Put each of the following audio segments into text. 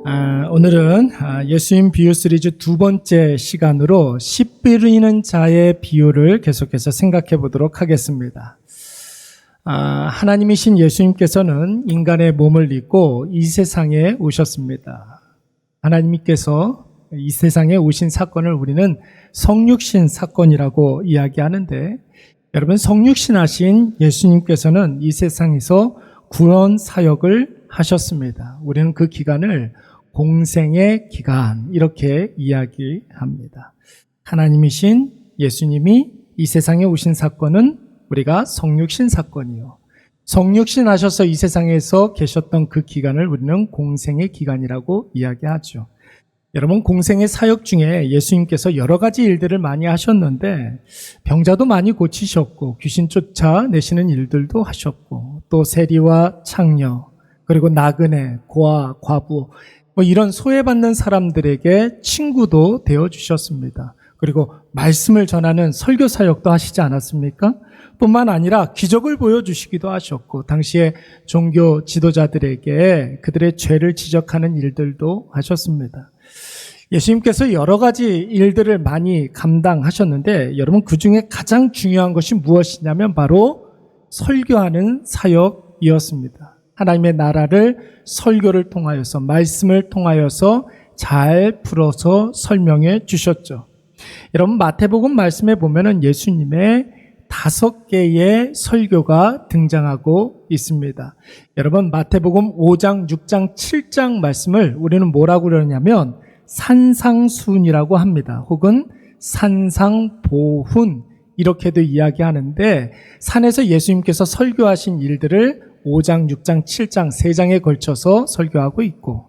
오늘은 예수님 비유 시리즈 두 번째 시간으로 씨 뿌리는 자의 비유를 계속해서 생각해 보도록 하겠습니다. 하나님이신 예수님께서는 인간의 몸을 입고 이 세상에 오셨습니다. 하나님께서 이 세상에 오신 사건을 우리는 성육신 사건이라고 이야기하는데, 여러분, 성육신하신 예수님께서는 이 세상에서 구원 사역을 하셨습니다. 우리는 그 기간을 공생의 기간 이렇게 이야기합니다. 하나님이신 예수님이 이 세상에 오신 사건은 우리가 성육신 사건이요, 성육신 하셔서 이 세상에서 계셨던 그 기간을 우리는 공생의 기간이라고 이야기하죠. 여러분, 공생의 사역 중에 예수님께서 여러 가지 일들을 많이 하셨는데, 병자도 많이 고치셨고 귀신 쫓아내시는 일들도 하셨고, 또 세리와 창녀, 그리고 나그네, 고아, 과부, 이런 소외받는 사람들에게 친구도 되어주셨습니다. 그리고 말씀을 전하는 설교 사역도 하시지 않았습니까? 뿐만 아니라 기적을 보여주시기도 하셨고, 당시에 종교 지도자들에게 그들의 죄를 지적하는 일들도 하셨습니다. 예수님께서 여러 가지 일들을 많이 감당하셨는데, 여러분, 그 중에 가장 중요한 것이 무엇이냐면 바로 설교하는 사역이었습니다. 하나님의 나라를 설교를 통하여서, 말씀을 통하여서 잘 풀어서 설명해 주셨죠. 여러분, 마태복음 말씀에 보면은 예수님의 5개의 설교가 등장하고 있습니다. 여러분, 마태복음 5장, 6장, 7장 말씀을 우리는 뭐라고 그러냐면 산상순이라고 합니다. 혹은 산상보훈 이렇게도 이야기하는데, 산에서 예수님께서 설교하신 일들을 5장, 6장, 7장 3장에 걸쳐서 설교하고 있고,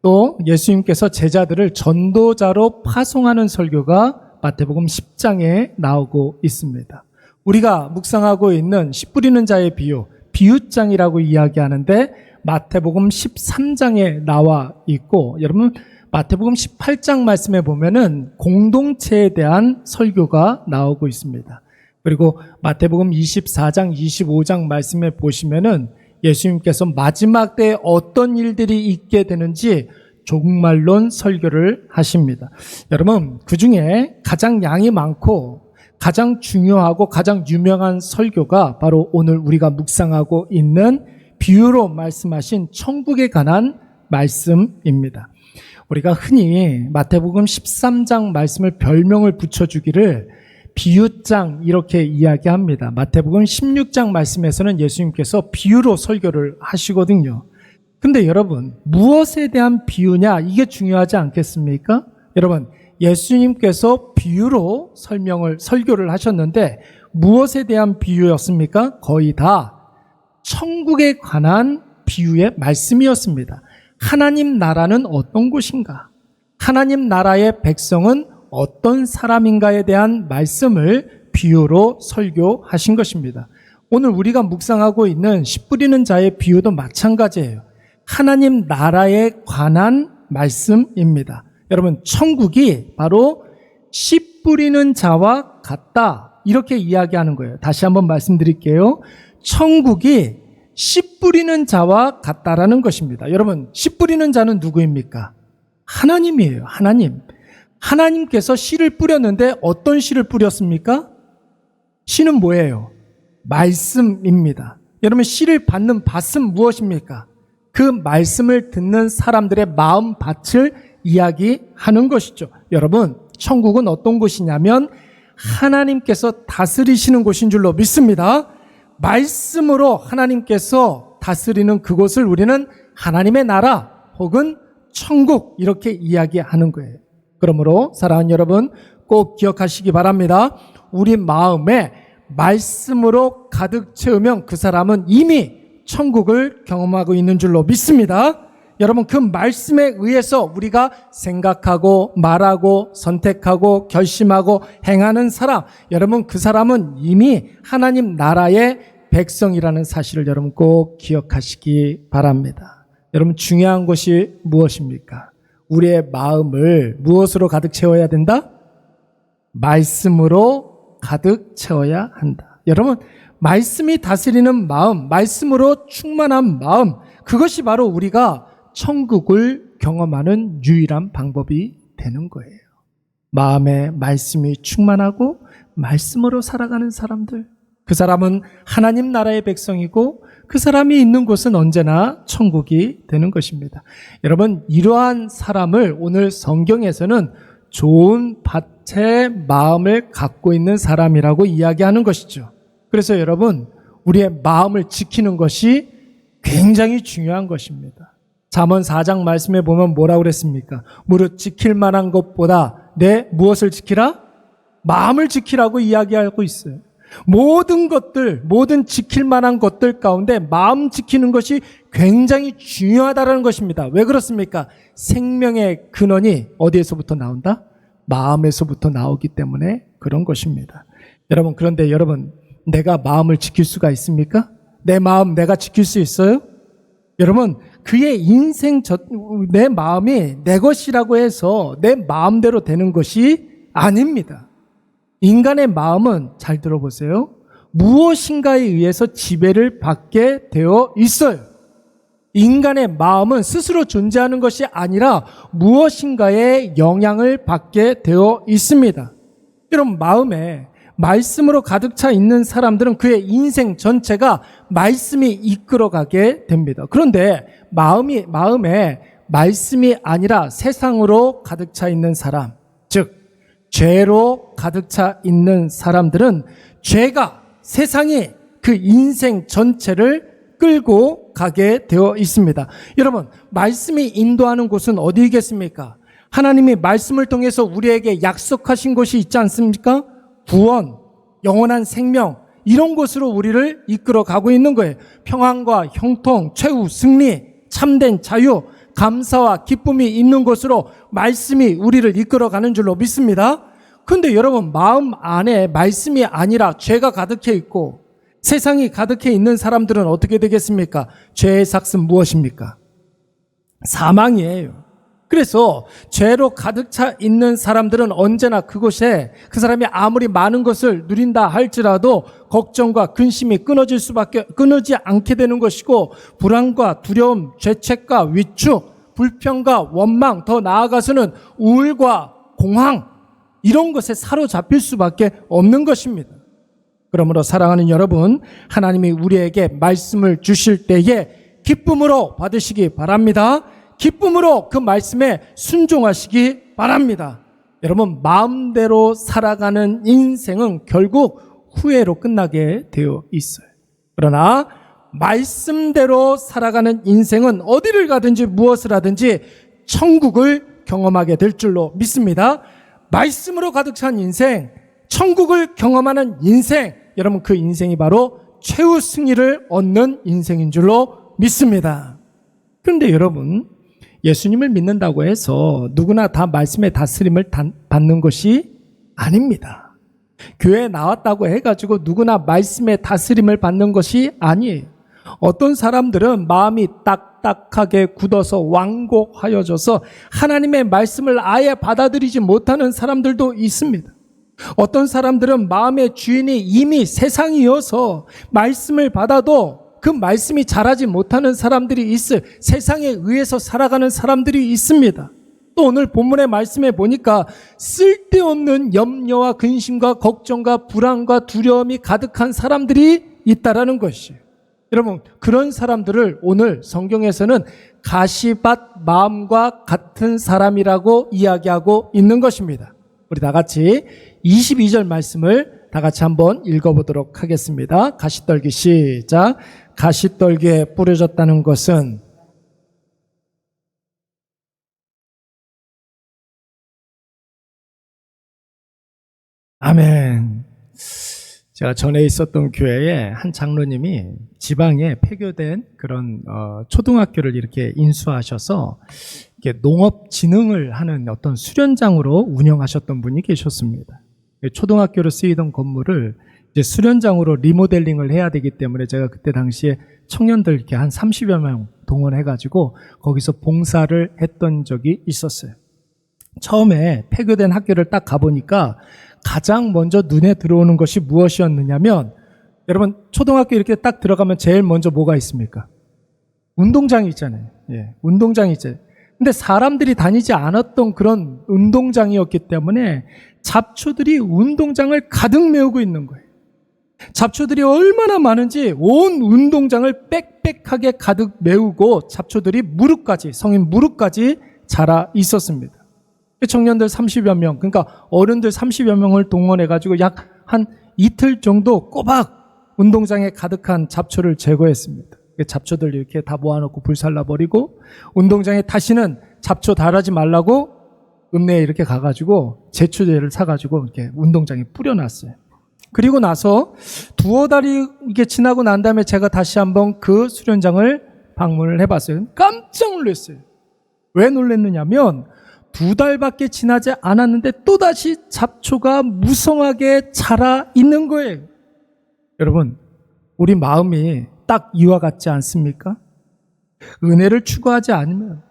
또 예수님께서 제자들을 전도자로 파송하는 설교가 마태복음 10장에 나오고 있습니다. 우리가 묵상하고 있는 씨 뿌리는 자의 비유, 비유장이라고 이야기하는데 마태복음 13장에 나와 있고, 여러분, 마태복음 18장 말씀에 보면은 공동체에 대한 설교가 나오고 있습니다. 그리고 마태복음 24장, 25장 말씀에 보시면은 예수님께서 마지막 때에 어떤 일들이 있게 되는지 종말론 설교를 하십니다. 여러분, 그 중에 가장 양이 많고 가장 중요하고 가장 유명한 설교가 바로 오늘 우리가 묵상하고 있는 비유로 말씀하신 천국에 관한 말씀입니다. 우리가 흔히 마태복음 13장 말씀을 별명을 붙여주기를 비유장 이렇게 이야기합니다. 마태복음 16장 말씀에서는 예수님께서 비유로 설교를 하시거든요. 근데 여러분, 무엇에 대한 비유냐, 이게 중요하지 않겠습니까? 여러분, 예수님께서 비유로 설교를 하셨는데 무엇에 대한 비유였습니까? 거의 다 천국에 관한 비유의 말씀이었습니다. 하나님 나라는 어떤 곳인가? 하나님 나라의 백성은 어떤 사람인가에 대한 말씀을 비유로 설교하신 것입니다. 오늘 우리가 묵상하고 있는 씨 뿌리는 자의 비유도 마찬가지예요. 하나님 나라에 관한 말씀입니다. 여러분, 천국이 바로 씨 뿌리는 자와 같다, 이렇게 이야기하는 거예요. 다시 한번 말씀드릴게요. 천국이 씨 뿌리는 자와 같다라는 것입니다. 여러분, 씨 뿌리는 자는 누구입니까? 하나님이에요. 하나님. 하나님께서 씨를 뿌렸는데 어떤 씨를 뿌렸습니까? 씨는 뭐예요? 말씀입니다. 여러분, 씨를 받는 밭은 무엇입니까? 그 말씀을 듣는 사람들의 마음 밭을 이야기하는 것이죠. 여러분, 천국은 어떤 곳이냐면 하나님께서 다스리시는 곳인 줄로 믿습니다. 말씀으로 하나님께서 다스리는 그곳을 우리는 하나님의 나라 혹은 천국 이렇게 이야기하는 거예요. 그러므로 사랑하는 여러분, 꼭 기억하시기 바랍니다. 우리 마음에 말씀으로 가득 채우면 그 사람은 이미 천국을 경험하고 있는 줄로 믿습니다. 여러분, 그 말씀에 의해서 우리가 생각하고 말하고 선택하고 결심하고 행하는 사람, 여러분, 그 사람은 이미 하나님 나라의 백성이라는 사실을 여러분 꼭 기억하시기 바랍니다. 여러분, 중요한 것이 무엇입니까? 우리의 마음을 무엇으로 가득 채워야 된다? 말씀으로 가득 채워야 한다. 여러분, 말씀이 다스리는 마음, 말씀으로 충만한 마음, 그것이 바로 우리가 천국을 경험하는 유일한 방법이 되는 거예요. 마음에 말씀이 충만하고 말씀으로 살아가는 사람들, 그 사람은 하나님 나라의 백성이고 그 사람이 있는 곳은 언제나 천국이 되는 것입니다. 여러분, 이러한 사람을 오늘 성경에서는 좋은 밭의 마음을 갖고 있는 사람이라고 이야기하는 것이죠. 그래서 여러분, 우리의 마음을 지키는 것이 굉장히 중요한 것입니다. 잠언 4장 말씀에 보면 뭐라고 그랬습니까? 무릇 지킬 만한 것보다 내 무엇을 지키라? 마음을 지키라고 이야기하고 있어요. 모든 것들, 모든 지킬 만한 것들 가운데 마음 지키는 것이 굉장히 중요하다는 것입니다. 왜 그렇습니까? 생명의 근원이 어디에서부터 나온다? 마음에서부터 나오기 때문에 그런 것입니다. 여러분, 그런데 여러분, 내가 마음을 지킬 수가 있습니까? 내 마음 내가 지킬 수 있어요? 여러분, 그의 인생, 내 마음이 내 것이라고 해서 내 마음대로 되는 것이 아닙니다. 인간의 마음은, 잘 들어보세요, 무엇인가에 의해서 지배를 받게 되어 있어요. 인간의 마음은 스스로 존재하는 것이 아니라 무엇인가의 영향을 받게 되어 있습니다. 여러분, 마음에 말씀으로 가득 차 있는 사람들은 그의 인생 전체가 말씀이 이끌어가게 됩니다. 그런데 마음에 말씀이 아니라 세상으로 가득 차 있는 사람, 즉 죄로 가득 차 있는 사람들은 죄가, 세상이 그 인생 전체를 끌고 가게 되어 있습니다. 여러분, 말씀이 인도하는 곳은 어디겠습니까? 하나님이 말씀을 통해서 우리에게 약속하신 곳이 있지 않습니까? 구원, 영원한 생명, 이런 곳으로 우리를 이끌어 가고 있는 거예요. 평안과 형통, 최후, 승리, 참된 자유, 감사와 기쁨이 있는 곳으로 말씀이 우리를 이끌어 가는 줄로 믿습니다. 그런데 여러분, 마음 안에 말씀이 아니라 죄가 가득해 있고 세상이 가득해 있는 사람들은 어떻게 되겠습니까? 죄의 삭은 무엇입니까? 사망이에요. 그래서 죄로 가득 차 있는 사람들은 언제나 그곳에, 그 사람이 아무리 많은 것을 누린다 할지라도 걱정과 근심이 끊어지 않게 되는 것이고, 불안과 두려움, 죄책과 위축, 불평과 원망, 더 나아가서는 우울과 공황, 이런 것에 사로잡힐 수밖에 없는 것입니다. 그러므로 사랑하는 여러분, 하나님이 우리에게 말씀을 주실 때에 기쁨으로 받으시기 바랍니다. 기쁨으로 그 말씀에 순종하시기 바랍니다. 여러분, 마음대로 살아가는 인생은 결국 후회로 끝나게 되어 있어요. 그러나 말씀대로 살아가는 인생은 어디를 가든지 무엇을 하든지 천국을 경험하게 될 줄로 믿습니다. 말씀으로 가득 찬 인생, 천국을 경험하는 인생, 여러분, 그 인생이 바로 최후 승리를 얻는 인생인 줄로 믿습니다. 그런데 여러분, 예수님을 믿는다고 해서 누구나 다 말씀의 다스림을 받는 것이 아닙니다. 교회에 나왔다고 해가지고 누구나 말씀의 다스림을 받는 것이 아니에요. 어떤 사람들은 마음이 딱딱하게 굳어서 완곡하여져서 하나님의 말씀을 아예 받아들이지 못하는 사람들도 있습니다. 어떤 사람들은 마음의 주인이 이미 세상이어서 말씀을 받아도 그 말씀이 자라지 못하는 사람들이 있어요. 세상에 의해서 살아가는 사람들이 있습니다. 또 오늘 본문의 말씀에 보니까 쓸데없는 염려와 근심과 걱정과 불안과 두려움이 가득한 사람들이 있다라는 것이에요. 여러분, 그런 사람들을 오늘 성경에서는 가시밭 마음과 같은 사람이라고 이야기하고 있는 것입니다. 우리 다 같이 22절 말씀을 다 같이 한번 읽어보도록 하겠습니다. 가시떨기 시작. 가시떨기에 뿌려졌다는 것은 아멘. 제가 전에 있었던 교회에 한 장로님이 지방에 폐교된 그런 초등학교를 이렇게 인수하셔서 이렇게 농업진흥을 하는 어떤 수련장으로 운영하셨던 분이 계셨습니다. 초등학교로 쓰이던 건물을 이제 수련장으로 리모델링을 해야 되기 때문에 제가 그때 당시에 청년들 이렇게 한 30여 명 동원해가지고 거기서 봉사를 했던 적이 있었어요. 처음에 폐교된 학교를 딱 가보니까 가장 먼저 눈에 들어오는 것이 무엇이었느냐면, 여러분, 초등학교 이렇게 딱 들어가면 제일 먼저 뭐가 있습니까? 운동장이 있잖아요. 예, 운동장이 있잖아요. 근데 사람들이 다니지 않았던 그런 운동장이었기 때문에 잡초들이 운동장을 가득 메우고 있는 거예요. 잡초들이 얼마나 많은지 온 운동장을 빽빽하게 가득 메우고 잡초들이 무릎까지, 성인 무릎까지 자라 있었습니다. 청년들 30여 명, 그러니까 어른들 30여 명을 동원해가지고 약 한 이틀 정도 꼬박 운동장에 가득한 잡초를 제거했습니다. 잡초들 이렇게 다 모아놓고 불살라버리고 운동장에 다시는 잡초 달하지 말라고 읍내에 이렇게 가가지고 제초제를 사가지고 이렇게 운동장에 뿌려놨어요. 그리고 나서 두어 달이 이게 지나고 난 다음에 제가 다시 한번 그 수련장을 방문을 해봤어요. 깜짝 놀랐어요. 왜 놀랐느냐면 2달밖에 지나지 않았는데 또다시 잡초가 무성하게 자라 있는 거예요. 여러분, 우리 마음이 딱 이와 같지 않습니까? 은혜를 추구하지 않으면,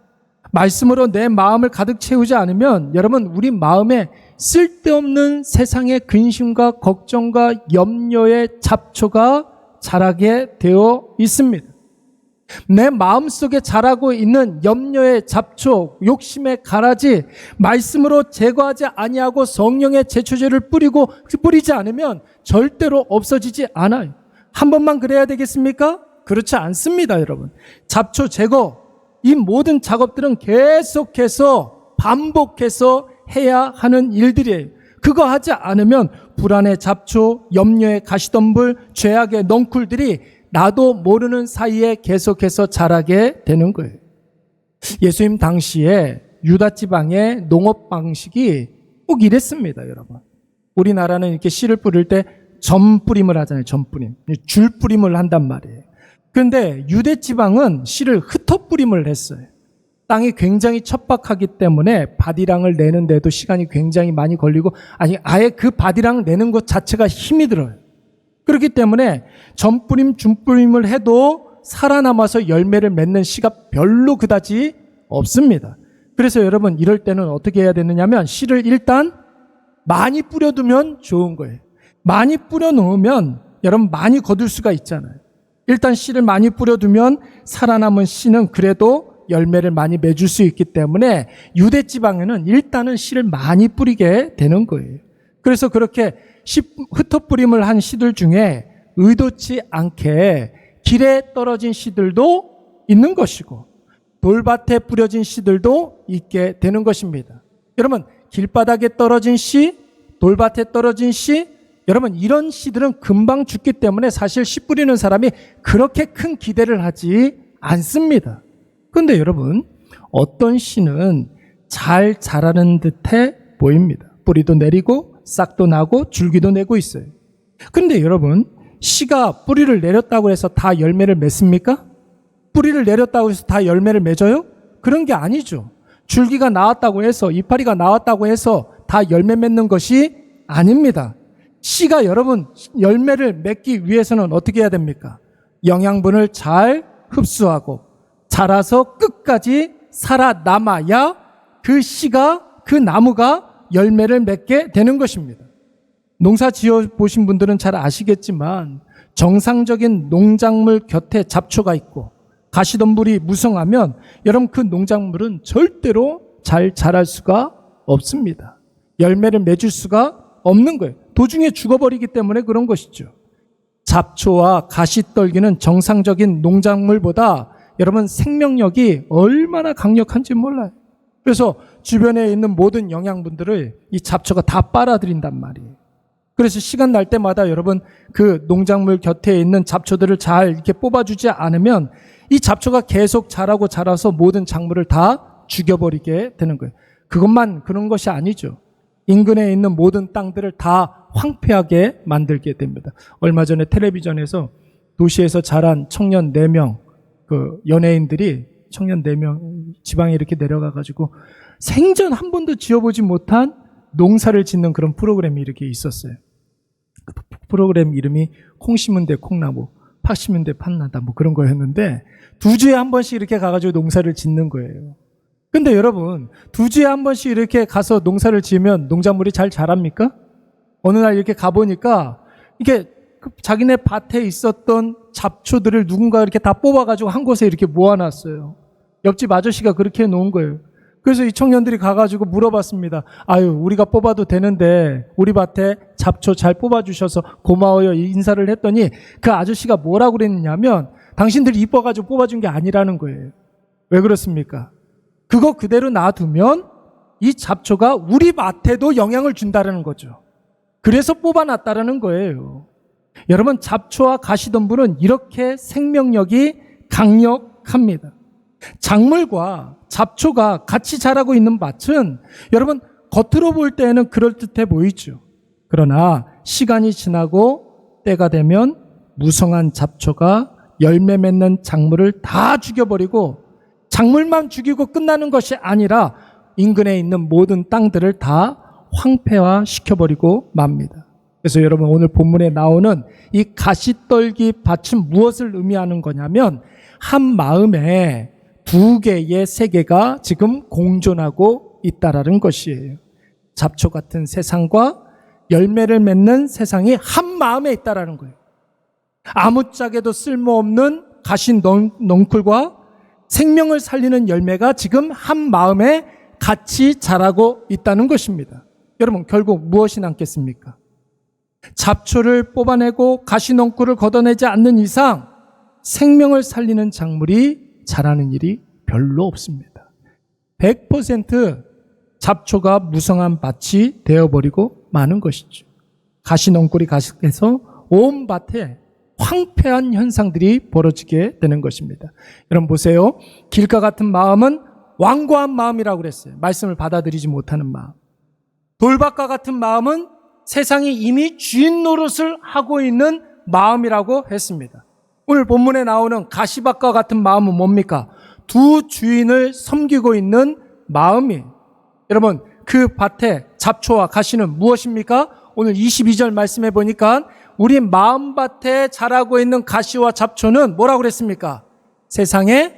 말씀으로 내 마음을 가득 채우지 않으면 여러분, 우리 마음에 쓸데없는 세상의 근심과 걱정과 염려의 잡초가 자라게 되어 있습니다. 내 마음속에 자라고 있는 염려의 잡초, 욕심의 가라지 말씀으로 제거하지 아니하고 성령의 제초제를 뿌리지 않으면 절대로 없어지지 않아요. 한 번만 그래야 되겠습니까? 그렇지 않습니다, 여러분. 잡초 제거, 이 모든 작업들은 계속해서 반복해서 해야 하는 일들이에요. 그거 하지 않으면 불안의 잡초, 염려의 가시덤불, 죄악의 넝쿨들이 나도 모르는 사이에 계속해서 자라게 되는 거예요. 예수님 당시에 유다 지방의 농업 방식이 꼭 이랬습니다, 여러분. 우리나라는 이렇게 씨를 뿌릴 때 점뿌림을 하잖아요, 점뿌림. 줄뿌림을 한단 말이에요. 그런데 유대 지방은 씨를 흩어뿌림을 했어요. 땅이 굉장히 척박하기 때문에 바디랑을 내는데도 시간이 굉장히 많이 걸리고, 아예 그 바디랑 내는 것 자체가 힘이 들어요. 그렇기 때문에 점뿌림, 중뿌림을 해도 살아남아서 열매를 맺는 씨가 별로 그다지 없습니다. 그래서 여러분, 이럴 때는 어떻게 해야 되느냐면 씨를 일단 많이 뿌려두면 좋은 거예요. 많이 뿌려놓으면 여러분 많이 거둘 수가 있잖아요. 일단 씨를 많이 뿌려두면 살아남은 씨는 그래도 열매를 많이 맺을 수 있기 때문에 유대 지방에는 일단은 씨를 많이 뿌리게 되는 거예요. 그래서 그렇게 흩어뿌림을 한 씨들 중에 의도치 않게 길에 떨어진 씨들도 있는 것이고 돌밭에 뿌려진 씨들도 있게 되는 것입니다. 여러분, 길바닥에 떨어진 씨, 돌밭에 떨어진 씨, 여러분 이런 씨들은 금방 죽기 때문에 사실 씨 뿌리는 사람이 그렇게 큰 기대를 하지 않습니다. 그런데 여러분, 어떤 씨는 잘 자라는 듯해 보입니다. 뿌리도 내리고 싹도 나고 줄기도 내고 있어요. 그런데 여러분, 씨가 뿌리를 내렸다고 해서 다 열매를 맺습니까? 뿌리를 내렸다고 해서 다 열매를 맺어요? 그런 게 아니죠. 줄기가 나왔다고 해서, 이파리가 나왔다고 해서 다 열매 맺는 것이 아닙니다. 씨가 여러분 열매를 맺기 위해서는 어떻게 해야 됩니까? 영양분을 잘 흡수하고 자라서 끝까지 살아남아야 그 씨가, 그 나무가 열매를 맺게 되는 것입니다. 농사 지어 보신 분들은 잘 아시겠지만 정상적인 농작물 곁에 잡초가 있고 가시덤불이 무성하면 여러분 그 농작물은 절대로 잘 자랄 수가 없습니다. 열매를 맺을 수가 없는 거예요. 도중에 죽어버리기 때문에 그런 것이죠. 잡초와 가시떨기는 정상적인 농작물보다 여러분 생명력이 얼마나 강력한지 몰라요. 그래서 주변에 있는 모든 영양분들을 이 잡초가 다 빨아들인단 말이에요. 그래서 시간 날 때마다 여러분 그 농작물 곁에 있는 잡초들을 잘 이렇게 뽑아주지 않으면 이 잡초가 계속 자라고 자라서 모든 작물을 다 죽여버리게 되는 거예요. 그것만 그런 것이 아니죠. 인근에 있는 모든 땅들을 다 황폐하게 만들게 됩니다. 얼마 전에 텔레비전에서 도시에서 자란 청년 4명, 그 연예인들이 청년 4명 지방에 이렇게 내려가가지고 생전 한 번도 지어보지 못한 농사를 짓는 그런 프로그램이 이렇게 있었어요. 그 프로그램 이름이 콩 심은 데 콩나무, 팥 심은 데 팥나다 뭐 그런 거였는데 2주에 한 번씩 이렇게 가가지고 농사를 짓는 거예요. 근데 여러분 2주에 한 번씩 이렇게 가서 농사를 지으면 농작물이 잘 자랍니까? 어느 날 이렇게 가보니까 이게 자기네 밭에 있었던 잡초들을 누군가 이렇게 다 뽑아가지고 한 곳에 이렇게 모아놨어요. 옆집 아저씨가 그렇게 해놓은 거예요. 그래서 이 청년들이 가가지고 물어봤습니다. 아유, 우리가 뽑아도 되는데 우리 밭에 잡초 잘 뽑아주셔서 고마워요 인사를 했더니 그 아저씨가 뭐라고 그랬냐면 당신들이 이뻐가지고 뽑아준 게 아니라는 거예요. 왜 그렇습니까? 그거 그대로 놔두면 이 잡초가 우리 밭에도 영향을 준다는 거죠. 그래서 뽑아놨다라는 거예요. 여러분, 잡초와 가시덤불은 이렇게 생명력이 강력합니다. 작물과 잡초가 같이 자라고 있는 밭은 여러분 겉으로 볼 때는 그럴듯해 보이죠. 그러나 시간이 지나고 때가 되면 무성한 잡초가 열매 맺는 작물을 다 죽여버리고 작물만 죽이고 끝나는 것이 아니라 인근에 있는 모든 땅들을 다 황폐화시켜버리고 맙니다. 그래서 여러분 오늘 본문에 나오는 이 가시떨기 밭은 무엇을 의미하는 거냐면 한 마음에 두 개의 세계가 지금 공존하고 있다라는 것이에요. 잡초 같은 세상과 열매를 맺는 세상이 한 마음에 있다라는 거예요. 아무짝에도 쓸모없는 가시 넝쿨과 생명을 살리는 열매가 지금 한 마음에 같이 자라고 있다는 것입니다. 여러분 결국 무엇이 남겠습니까? 잡초를 뽑아내고 가시 넝쿨을 걷어내지 않는 이상 생명을 살리는 작물이 자라는 일이 별로 없습니다. 100% 잡초가 무성한 밭이 되어버리고 마는 것이죠. 가시넝쿨이 가시해서 온 밭에 황폐한 현상들이 벌어지게 되는 것입니다. 여러분 보세요. 길가 같은 마음은 완고한 마음이라고 그랬어요. 말씀을 받아들이지 못하는 마음. 돌밭과 같은 마음은 세상이 이미 주인 노릇을 하고 있는 마음이라고 했습니다. 오늘 본문에 나오는 가시밭과 같은 마음은 뭡니까? 두 주인을 섬기고 있는 마음이. 여러분 그 밭에 잡초와 가시는 무엇입니까? 오늘 22절 말씀해 보니까 우리 마음밭에 자라고 있는 가시와 잡초는 뭐라고 그랬습니까? 세상의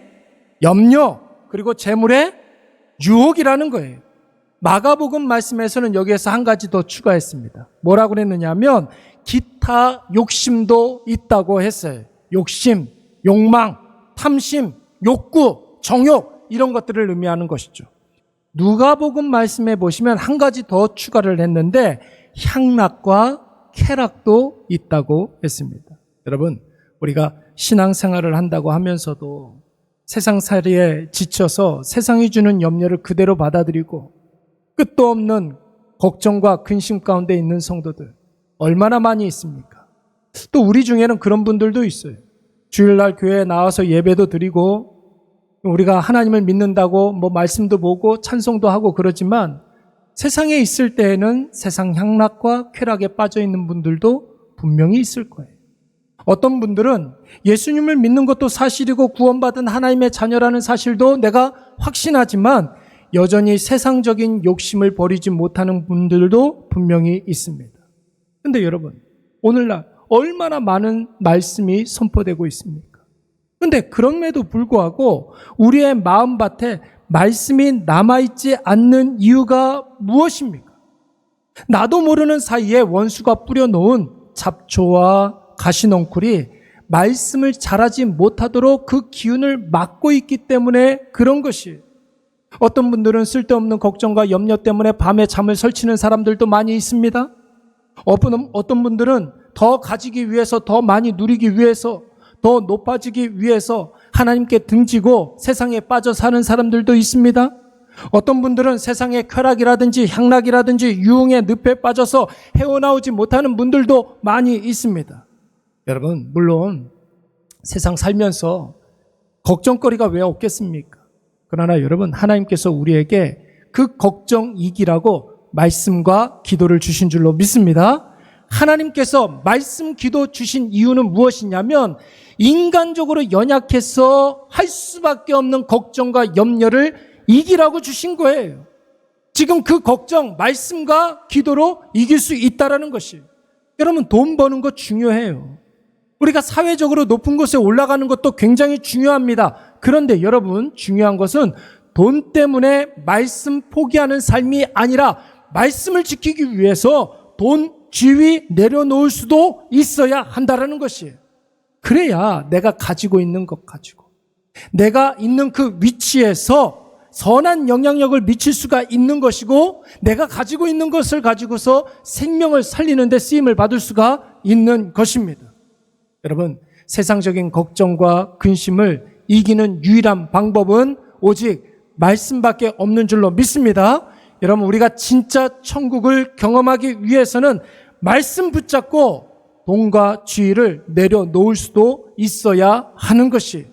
염려 그리고 재물의 유혹이라는 거예요. 마가복음 말씀에서는 여기에서 한 가지 더 추가했습니다. 뭐라고 그랬느냐면 기타 욕심도 있다고 했어요. 욕심, 욕망, 탐심, 욕구, 정욕 이런 것들을 의미하는 것이죠. 누가복음 말씀해 보시면 한 가지 더 추가를 했는데 향락과 쾌락도 있다고 했습니다. 여러분 우리가 신앙생활을 한다고 하면서도 세상살이에 지쳐서 세상이 주는 염려를 그대로 받아들이고 끝도 없는 걱정과 근심 가운데 있는 성도들 얼마나 많이 있습니까? 또 우리 중에는 그런 분들도 있어요. 주일날 교회에 나와서 예배도 드리고 우리가 하나님을 믿는다고 뭐 말씀도 보고 찬송도 하고 그러지만 세상에 있을 때에는 세상 향락과 쾌락에 빠져 있는 분들도 분명히 있을 거예요. 어떤 분들은 예수님을 믿는 것도 사실이고 구원받은 하나님의 자녀라는 사실도 내가 확신하지만 여전히 세상적인 욕심을 버리지 못하는 분들도 분명히 있습니다. 그런데 여러분 오늘날 얼마나 많은 말씀이 선포되고 있습니까? 그런데 그럼에도 불구하고 우리의 마음밭에 말씀이 남아있지 않는 이유가 무엇입니까? 나도 모르는 사이에 원수가 뿌려놓은 잡초와 가시넝쿨이 말씀을 자라지 못하도록 그 기운을 막고 있기 때문에 그런 것이에요. 어떤 분들은 쓸데없는 걱정과 염려 때문에 밤에 잠을 설치는 사람들도 많이 있습니다. 어떤 분들은 더 가지기 위해서, 더 많이 누리기 위해서, 더 높아지기 위해서 하나님께 등지고 세상에 빠져 사는 사람들도 있습니다. 어떤 분들은 세상의 쾌락이라든지 향락이라든지 유흥의 늪에 빠져서 헤어나오지 못하는 분들도 많이 있습니다. 여러분 물론 세상 살면서 걱정거리가 왜 없겠습니까? 그러나 여러분 하나님께서 우리에게 그 걱정 이기라고 말씀과 기도를 주신 줄로 믿습니다. 하나님께서 말씀 기도 주신 이유는 무엇이냐면 인간적으로 연약해서 할 수밖에 없는 걱정과 염려를 이기라고 주신 거예요. 지금 그 걱정 말씀과 기도로 이길 수 있다라는 것이에요. 여러분 돈 버는 거 중요해요. 우리가 사회적으로 높은 곳에 올라가는 것도 굉장히 중요합니다. 그런데 여러분 중요한 것은 돈 때문에 말씀 포기하는 삶이 아니라 말씀을 지키기 위해서 돈 지위 내려놓을 수도 있어야 한다라는 것이에요. 그래야 내가 가지고 있는 것 가지고 내가 있는 그 위치에서 선한 영향력을 미칠 수가 있는 것이고, 내가 가지고 있는 것을 가지고서 생명을 살리는 데 쓰임을 받을 수가 있는 것입니다. 여러분, 세상적인 걱정과 근심을 이기는 유일한 방법은 오직 말씀밖에 없는 줄로 믿습니다. 여러분, 우리가 진짜 천국을 경험하기 위해서는 말씀 붙잡고 돈과 지위를 내려놓을 수도 있어야 하는 것이,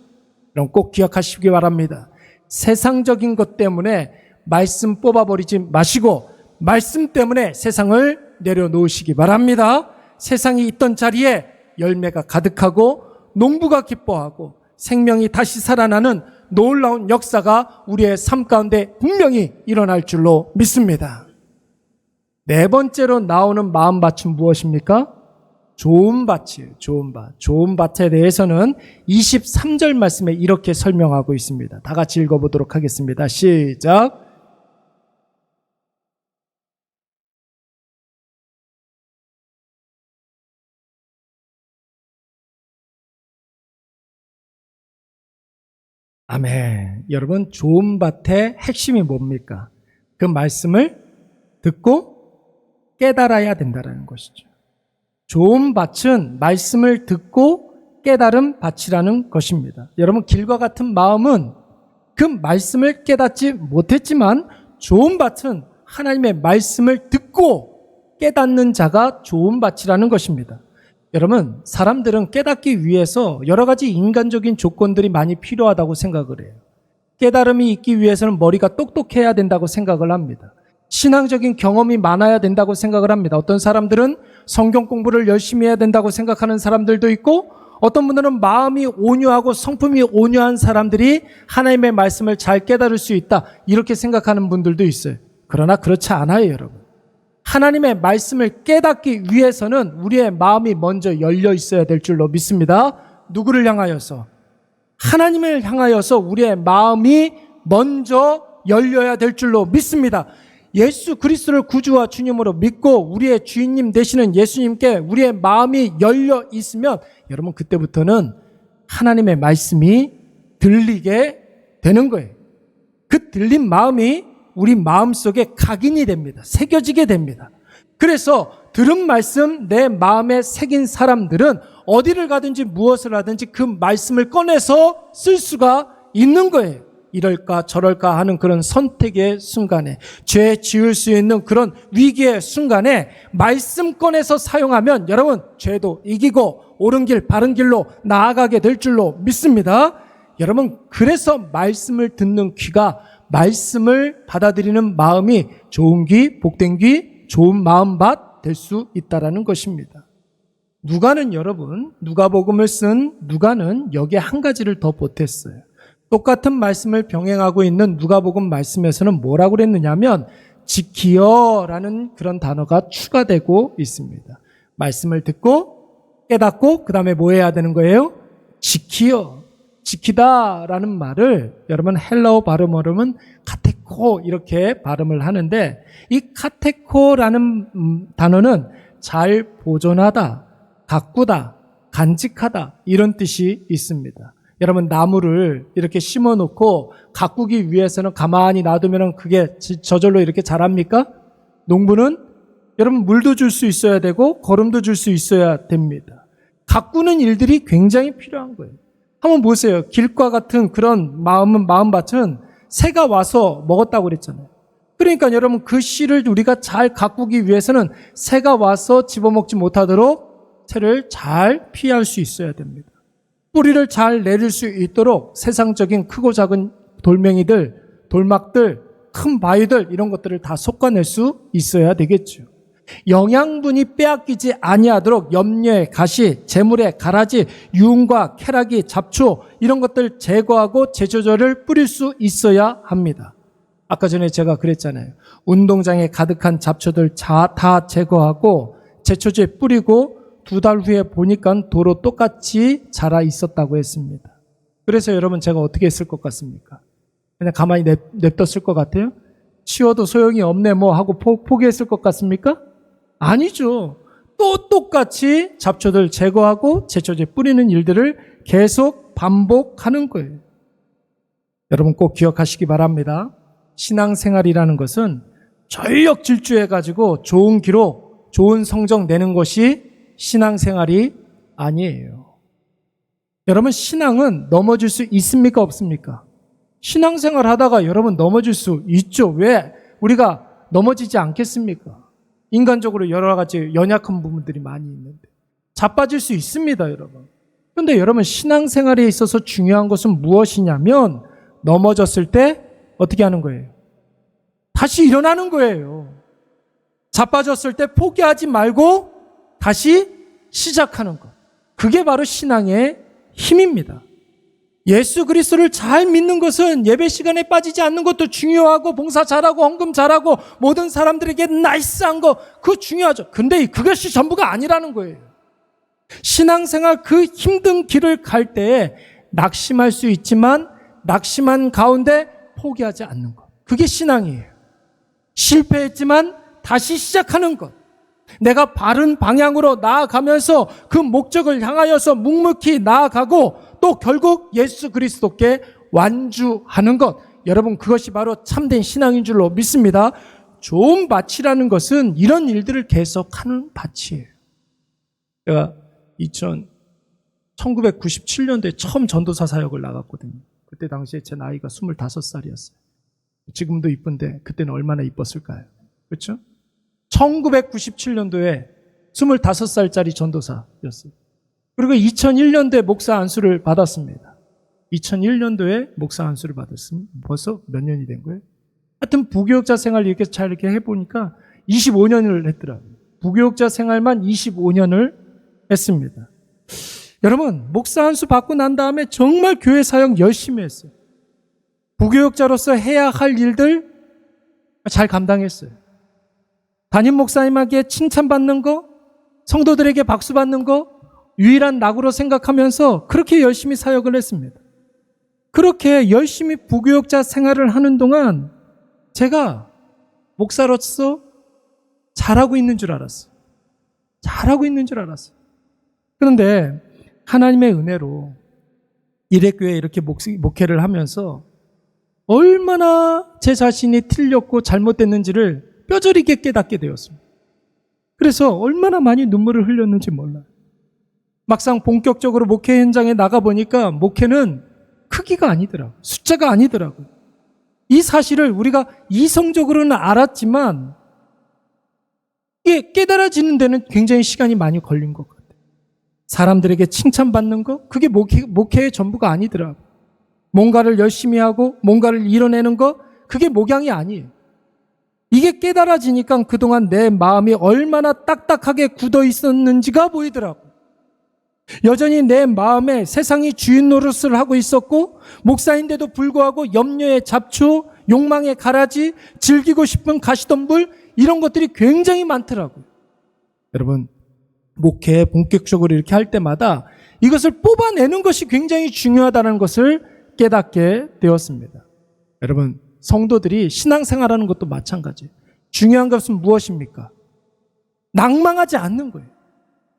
여러분 꼭 기억하시기 바랍니다. 세상적인 것 때문에 말씀 뽑아버리지 마시고 말씀 때문에 세상을 내려놓으시기 바랍니다. 세상이 있던 자리에 열매가 가득하고 농부가 기뻐하고 생명이 다시 살아나는 놀라운 역사가 우리의 삶 가운데 분명히 일어날 줄로 믿습니다. 네 번째로 나오는 마음밭은 무엇입니까? 좋은 밭이에요. 좋은 밭. 좋은 밭에 대해서는 23절 말씀에 이렇게 설명하고 있습니다. 다 같이 읽어보도록 하겠습니다. 시작. 아멘. 여러분, 좋은 밭의 핵심이 뭡니까? 그 말씀을 듣고 깨달아야 된다는 것이죠. 좋은 밭은 말씀을 듣고 깨달은 밭이라는 것입니다. 여러분, 길과 같은 마음은 그 말씀을 깨닫지 못했지만 좋은 밭은 하나님의 말씀을 듣고 깨닫는 자가 좋은 밭이라는 것입니다. 여러분, 사람들은 깨닫기 위해서 여러 가지 인간적인 조건들이 많이 필요하다고 생각을 해요. 깨달음이 있기 위해서는 머리가 똑똑해야 된다고 생각을 합니다. 신앙적인 경험이 많아야 된다고 생각을 합니다. 어떤 사람들은 성경 공부를 열심히 해야 된다고 생각하는 사람들도 있고, 어떤 분들은 마음이 온유하고 성품이 온유한 사람들이 하나님의 말씀을 잘 깨달을 수 있다, 이렇게 생각하는 분들도 있어요. 그러나 그렇지 않아요, 여러분. 하나님의 말씀을 깨닫기 위해서는 우리의 마음이 먼저 열려 있어야 될 줄로 믿습니다. 누구를 향하여서? 하나님을 향하여서 우리의 마음이 먼저 열려야 될 줄로 믿습니다. 예수 그리스도를 구주와 주님으로 믿고 우리의 주인님 되시는 예수님께 우리의 마음이 열려 있으면 여러분, 그때부터는 하나님의 말씀이 들리게 되는 거예요. 그 들린 마음이 우리 마음속에 각인이 됩니다. 새겨지게 됩니다. 그래서 들은 말씀 내 마음에 새긴 사람들은 어디를 가든지 무엇을 하든지 그 말씀을 꺼내서 쓸 수가 있는 거예요. 이럴까 저럴까 하는 그런 선택의 순간에, 죄 지을 수 있는 그런 위기의 순간에 말씀 꺼내서 사용하면 여러분, 죄도 이기고 옳은 길 바른 길로 나아가게 될 줄로 믿습니다. 여러분, 그래서 말씀을 듣는 귀가, 말씀을 받아들이는 마음이 좋은 귀, 복된 귀, 좋은 마음밭 될 수 있다라는 것입니다. 누가는, 여러분, 누가복음을 쓴 누가는 여기에 한 가지를 더 보탰어요. 똑같은 말씀을 병행하고 있는 누가복음 말씀에서는 뭐라고 그랬느냐면 지키어라는 그런 단어가 추가되고 있습니다. 말씀을 듣고 깨닫고 그 다음에 뭐 해야 되는 거예요? 지키어. 지키다라는 말을 여러분 헬라어 발음으로는 카테코 이렇게 발음을 하는데, 이 카테코라는 단어는 잘 보존하다, 가꾸다, 간직하다 이런 뜻이 있습니다. 여러분, 나무를 이렇게 심어놓고 가꾸기 위해서는 가만히 놔두면 그게 저절로 이렇게 자랍니까? 농부는 여러분 물도 줄 수 있어야 되고 거름도 줄 수 있어야 됩니다. 가꾸는 일들이 굉장히 필요한 거예요. 한번 보세요. 길과 같은 그런 마음밭은 새가 와서 먹었다고 그랬잖아요. 그러니까 여러분, 그 씨를 우리가 잘 가꾸기 위해서는 새가 와서 집어먹지 못하도록 새를 잘 피할 수 있어야 됩니다. 뿌리를 잘 내릴 수 있도록 세상적인 크고 작은 돌멩이들, 돌막들, 큰 바위들 이런 것들을 다 솎아낼 수 있어야 되겠죠. 영양분이 빼앗기지 아니하도록 염려의 가시, 재물의 가라지, 유흥과 쾌락이, 잡초 이런 것들 제거하고 제초제를 뿌릴 수 있어야 합니다. 아까 전에 제가 그랬잖아요. 운동장에 가득한 잡초들 다 제거하고 제초제 뿌리고 2달 후에 보니까 도로 똑같이 자라 있었다고 했습니다. 그래서 여러분, 제가 어떻게 했을 것 같습니까? 그냥 가만히 냅뒀을 것 같아요? 치워도 소용이 없네 뭐 하고 포기했을 것 같습니까? 아니죠. 또 똑같이 잡초들 제거하고 제초제 뿌리는 일들을 계속 반복하는 거예요. 여러분 꼭 기억하시기 바랍니다. 신앙생활이라는 것은 전력 질주해가지고 좋은 기록, 좋은 성적 내는 것이 신앙생활이 아니에요. 여러분 신앙은 넘어질 수 있습니까? 없습니까? 신앙생활 하다가 여러분 넘어질 수 있죠. 왜 우리가 넘어지지 않겠습니까? 인간적으로 여러 가지 연약한 부분들이 많이 있는데 자빠질 수 있습니다, 여러분. 그런데 여러분 신앙생활에 있어서 중요한 것은 무엇이냐면 넘어졌을 때 어떻게 하는 거예요? 다시 일어나는 거예요. 자빠졌을 때 포기하지 말고 다시 시작하는 것. 그게 바로 신앙의 힘입니다. 예수 그리스도를 잘 믿는 것은 예배 시간에 빠지지 않는 것도 중요하고 봉사 잘하고 헌금 잘하고 모든 사람들에게 나이스한 거 그거 중요하죠. 근데 그것이 전부가 아니라는 거예요. 신앙생활 그 힘든 길을 갈 때에 낙심할 수 있지만 낙심한 가운데 포기하지 않는 것. 그게 신앙이에요. 실패했지만 다시 시작하는 것. 내가 바른 방향으로 나아가면서 그 목적을 향하여서 묵묵히 나아가고 또 결국 예수 그리스도께 완주하는 것. 여러분 그것이 바로 참된 신앙인 줄로 믿습니다. 좋은 밭이라는 것은 이런 일들을 계속하는 밭이에요. 제가 1997년도에 처음 전도사 사역을 나갔거든요. 그때 당시에 제 나이가 25살이었어요. 지금도 이쁜데 그때는 얼마나 이뻤을까요? 그렇죠? 1997년도에 25살짜리 전도사였어요. 그리고 2001년도에 목사 안수를 받았습니다. 2001년도에 목사 안수를 받았습니다. 벌써 몇 년이 된 거예요? 하여튼 부교육자 생활 이렇게 잘 이렇게 해보니까 25년을 했더라고요. 부교육자 생활만 25년을 했습니다. 여러분 목사 안수 받고 난 다음에 정말 교회 사역 열심히 했어요. 부교육자로서 해야 할 일들 잘 감당했어요. 담임 목사님에게 칭찬받는 거, 성도들에게 박수 받는 거 유일한 낙으로 생각하면서 그렇게 열심히 사역을 했습니다. 그렇게 열심히 부교육자 생활을 하는 동안 제가 목사로서 잘하고 있는 줄 알았어요. 잘하고 있는 줄 알았어요. 그런데 하나님의 은혜로 일회교회에 이렇게 목회를 하면서 얼마나 제 자신이 틀렸고 잘못됐는지를 뼈저리게 깨닫게 되었습니다. 그래서 얼마나 많이 눈물을 흘렸는지 몰라요. 막상 본격적으로 목회 현장에 나가보니까 목회는 크기가 아니더라고요. 숫자가 아니더라고요. 이 사실을 우리가 이성적으로는 알았지만 이게 깨달아지는 데는 굉장히 시간이 많이 걸린 것 같아요. 사람들에게 칭찬받는 거 그게 목회의 전부가 아니더라고요. 뭔가를 열심히 하고 뭔가를 이뤄내는 거 그게 목양이 아니에요. 이게 깨달아지니까 그동안 내 마음이 얼마나 딱딱하게 굳어 있었는지가 보이더라고요. 여전히 내 마음에 세상이 주인 노릇을 하고 있었고 목사인데도 불구하고 염려의 잡초, 욕망의 가라지, 즐기고 싶은 가시덤불 이런 것들이 굉장히 많더라고요. 여러분 목회 본격적으로 이렇게 할 때마다 이것을 뽑아내는 것이 굉장히 중요하다는 것을 깨닫게 되었습니다. 여러분 성도들이 신앙생활하는 것도 마찬가지예요. 중요한 것은 무엇입니까? 낭망하지 않는 거예요.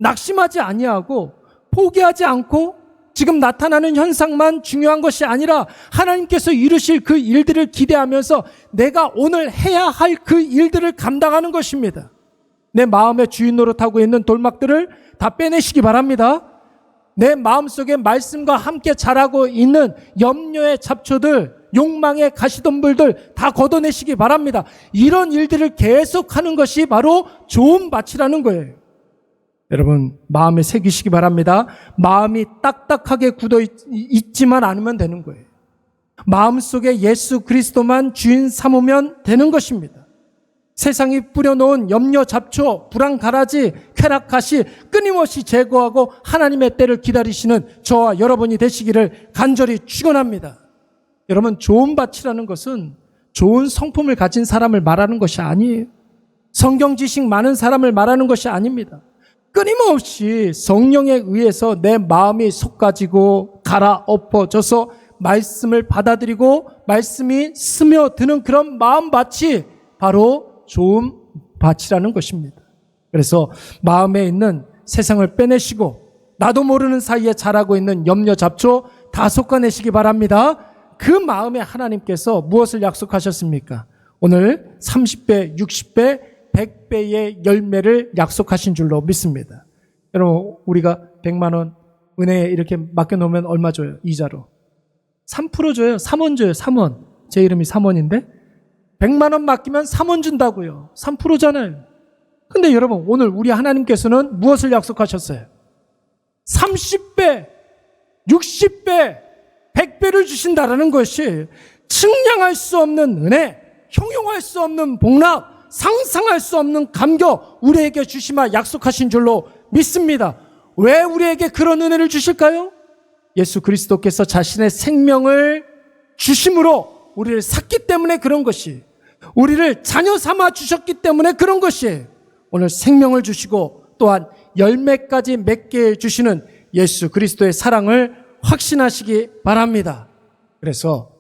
낙심하지 아니하고 포기하지 않고 지금 나타나는 현상만 중요한 것이 아니라 하나님께서 이루실 그 일들을 기대하면서 내가 오늘 해야 할 그 일들을 감당하는 것입니다. 내 마음의 주인 노릇하고 있는 돌막들을 다 빼내시기 바랍니다. 내 마음속에 말씀과 함께 자라고 있는 염려의 잡초들, 욕망의 가시덤불들 다 걷어내시기 바랍니다. 이런 일들을 계속하는 것이 바로 좋은 밭이라는 거예요. 여러분 마음에 새기시기 바랍니다. 마음이 딱딱하게 굳어 있지만 않으면 되는 거예요. 마음속에 예수 그리스도만 주인 삼으면 되는 것입니다. 세상이 뿌려놓은 염려 잡초, 불안 가라지, 쾌락 가시 끊임없이 제거하고 하나님의 때를 기다리시는 저와 여러분이 되시기를 간절히 축원합니다. 여러분 좋은 밭이라는 것은 좋은 성품을 가진 사람을 말하는 것이 아니에요. 성경 지식 많은 사람을 말하는 것이 아닙니다. 끊임없이 성령에 의해서 내 마음이 솟아지고 갈아엎어져서 말씀을 받아들이고 말씀이 스며드는 그런 마음밭이 바로 좋은 밭이라는 것입니다. 그래서 마음에 있는 세상을 빼내시고 나도 모르는 사이에 자라고 있는 염려 잡초 다 솎아내시기 바랍니다. 그 마음에 하나님께서 무엇을 약속하셨습니까? 오늘 30배, 60배, 100배의 열매를 약속하신 줄로 믿습니다. 여러분, 우리가 100만 원 은혜에 이렇게 맡겨놓으면 얼마 줘요? 이자로 3% 줘요. 3원 줘요. 3원. 제 이름이 3원인데 100만 원 맡기면 3원 준다고요. 3%잖아요. 근데 여러분, 오늘 우리 하나님께서는 무엇을 약속하셨어요? 30배, 60배, 100배를 주신다라는 것이 측량할 수 없는 은혜, 형용할 수 없는 복락, 상상할 수 없는 감격, 우리에게 주시마 약속하신 줄로 믿습니다. 왜 우리에게 그런 은혜를 주실까요? 예수 그리스도께서 자신의 생명을 주심으로 우리를 샀기 때문에 그런 것이, 우리를 자녀 삼아 주셨기 때문에 그런 것이, 오늘 생명을 주시고 또한 열매까지 맺게 해주시는 예수 그리스도의 사랑을 확신하시기 바랍니다. 그래서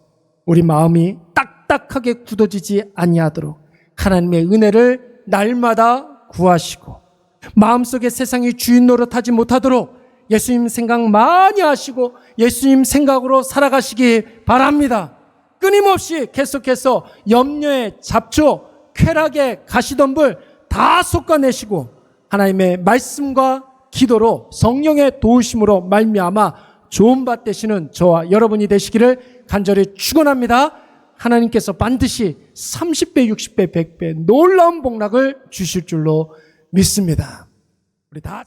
우리 마음이 딱딱하게 굳어지지 아니하도록 하나님의 은혜를 날마다 구하시고, 마음속에 세상이 주인 노릇하지 못하도록 예수님 생각 많이 하시고 예수님 생각으로 살아가시기 바랍니다. 끊임없이 계속해서 염려의 잡초, 쾌락의 가시덤불 다 솎아내시고 하나님의 말씀과 기도로 성령의 도우심으로 말미암아 좋은 밭 되시는 저와 여러분이 되시기를 간절히 축원합니다. 하나님께서 반드시 30배, 60배, 100배 놀라운 복락을 주실 줄로 믿습니다. 우리 다